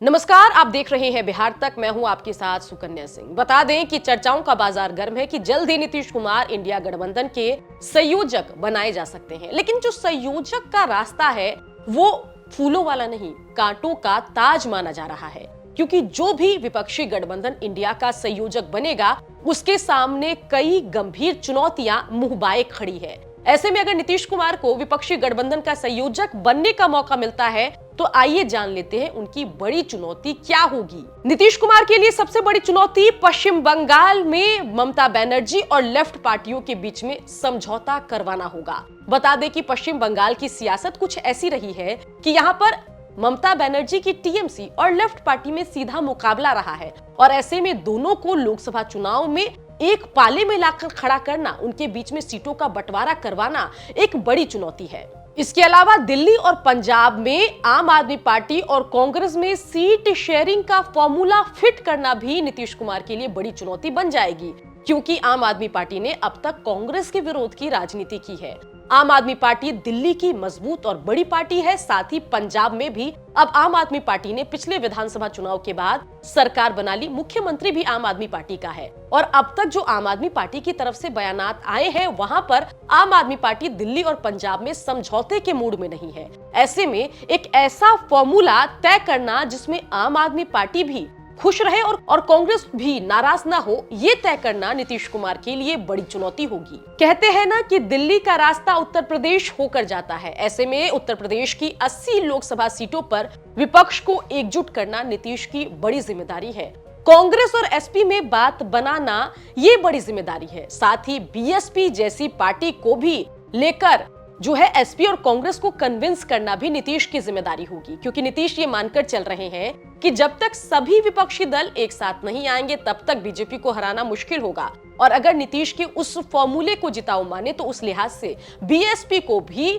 नमस्कार, आप देख रहे हैं बिहार तक। मैं हूं आपके साथ सुकन्या सिंह। बता दें कि चर्चाओं का बाजार गर्म है कि जल्द ही नीतीश कुमार इंडिया गठबंधन के संयोजक बनाए जा सकते हैं। लेकिन जो संयोजक का रास्ता है वो फूलों वाला नहीं, कांटों का ताज माना जा रहा है, क्योंकि जो भी विपक्षी गठबंधन इंडिया का संयोजक बनेगा उसके सामने कई गंभीर चुनौतियां मुंह बाए खड़ी है। ऐसे में अगर नीतीश कुमार को विपक्षी गठबंधन का संयोजक बनने का मौका मिलता है तो आइए जान लेते हैं उनकी बड़ी चुनौती क्या होगी। नीतीश कुमार के लिए सबसे बड़ी चुनौती पश्चिम बंगाल में ममता बनर्जी और लेफ्ट पार्टियों के बीच में समझौता करवाना होगा। बता दें कि पश्चिम बंगाल की सियासत कुछ ऐसी रही है कि यहाँ पर ममता बनर्जी की टीएमसी और लेफ्ट पार्टी में सीधा मुकाबला रहा है और ऐसे में दोनों को लोकसभा चुनाव में एक पाले में लाकर खड़ा करना, उनके बीच में सीटों का बंटवारा करवाना एक बड़ी चुनौती है। इसके अलावा दिल्ली और पंजाब में आम आदमी पार्टी और कांग्रेस में सीट शेयरिंग का फॉर्मूला फिट करना भी नीतीश कुमार के लिए बड़ी चुनौती बन जाएगी, क्योंकि आम आदमी पार्टी ने अब तक कांग्रेस के विरोध की राजनीति की है। आम आदमी पार्टी दिल्ली की मजबूत और बड़ी पार्टी है, साथ ही पंजाब में भी अब आम आदमी पार्टी ने पिछले विधानसभा चुनाव के बाद सरकार बना ली, मुख्यमंत्री भी आम आदमी पार्टी का है और अब तक जो आम आदमी पार्टी की तरफ से बयानात आए हैं वहां पर आम आदमी पार्टी दिल्ली और पंजाब में समझौते के मूड में नहीं है। ऐसे में एक ऐसा फॉर्मूला तय करना जिसमें आम आदमी पार्टी भी खुश रहे और कांग्रेस भी नाराज ना हो, ये तय करना नीतीश कुमार के लिए बड़ी चुनौती होगी। कहते हैं ना कि दिल्ली का रास्ता उत्तर प्रदेश होकर जाता है। ऐसे में उत्तर प्रदेश की 80 लोकसभा सीटों पर विपक्ष को एकजुट करना नीतीश की बड़ी जिम्मेदारी है। कांग्रेस और एसपी में बात बनाना ये बड़ी जिम्मेदारी है। साथ ही बीएसपी जैसी पार्टी को भी लेकर जो है एसपी और कांग्रेस को कन्विंस करना भी नीतीश की जिम्मेदारी होगी, क्योंकि नीतीश ये मानकर चल रहे हैं कि जब तक सभी विपक्षी दल एक साथ नहीं आएंगे तब तक बीजेपी को हराना मुश्किल होगा। और अगर नीतीश के उस फॉर्मूले को जिताऊ माने तो उस लिहाज से बीएसपी को भी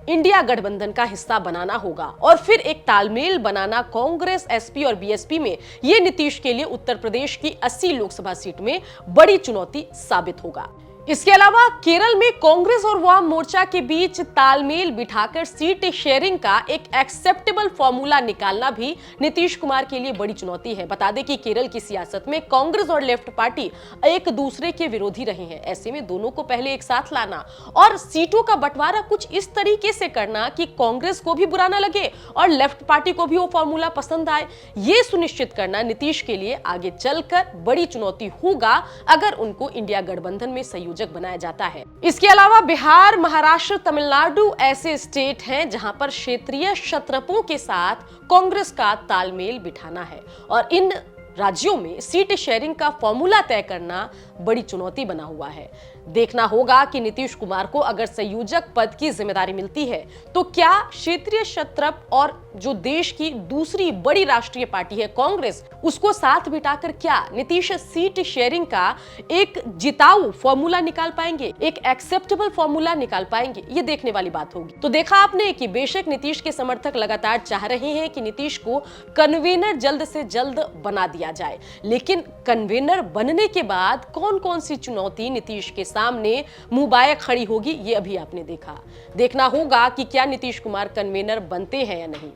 इंडिया गठबंधन का हिस्सा बनाना होगा और फिर एक तालमेल बनाना कांग्रेस, एसपी और बीएसपी में, ये नीतीश के लिए उत्तर प्रदेश की 80 लोकसभा सीट में बड़ी चुनौती साबित होगा। इसके अलावा केरल में कांग्रेस और वाम मोर्चा के बीच तालमेल बिठाकर सीट शेयरिंग का एक एक्सेप्टेबल फॉर्मूला निकालना भी नीतीश कुमार के लिए बड़ी चुनौती है। बता दें कि केरल की सियासत में कांग्रेस और लेफ्ट पार्टी एक दूसरे के विरोधी रहे हैं। ऐसे में दोनों को पहले एक साथ लाना और सीटों का बंटवारा कुछ इस तरीके से करना कि कांग्रेस को भी बुरा ना लगे और लेफ्ट पार्टी को भी वो फॉर्मूला पसंद आए, ये सुनिश्चित करना नीतीश के लिए आगे चलकर बड़ी चुनौती होगा अगर उनको इंडिया गठबंधन में संयोजक बनाया जाता है। इसके अलावा बिहार, महाराष्ट्र, तमिलनाडु ऐसे स्टेट हैं जहां पर क्षेत्रीय क्षत्रपों के साथ कांग्रेस का तालमेल बिठाना है और इन राज्यों में सीट शेयरिंग का फॉर्मूला तय करना बड़ी चुनौती बना हुआ है। देखना होगा कि नीतीश कुमार को अगर संयोजक पद की जिम्मेदारी मिलती है तो क्या क्षेत्रीय क्षत्रप और जो देश की दूसरी बड़ी राष्ट्रीय पार्टी है कांग्रेस, उसको साथ बिठाकर क्या नीतीश सीट शेयरिंग का एक जिताऊ फॉर्मूला निकाल पाएंगे, एक एक्सेप्टेबल फॉर्मूला निकाल पाएंगे, ये देखने वाली बात होगी। तो देखा आपने कि बेशक नीतीश के समर्थक लगातार चाह रहे हैं कि नीतीश को कन्वीनर जल्द से जल्द बना दिया जाए, लेकिन कन्वीनर बनने के बाद कौन कौन सी चुनौती नीतीश के सामने मुंह बाए खड़ी होगी, ये अभी आपने देखा। देखना होगा कि क्या नीतीश कुमार कन्वीनर बनते हैं या नहीं।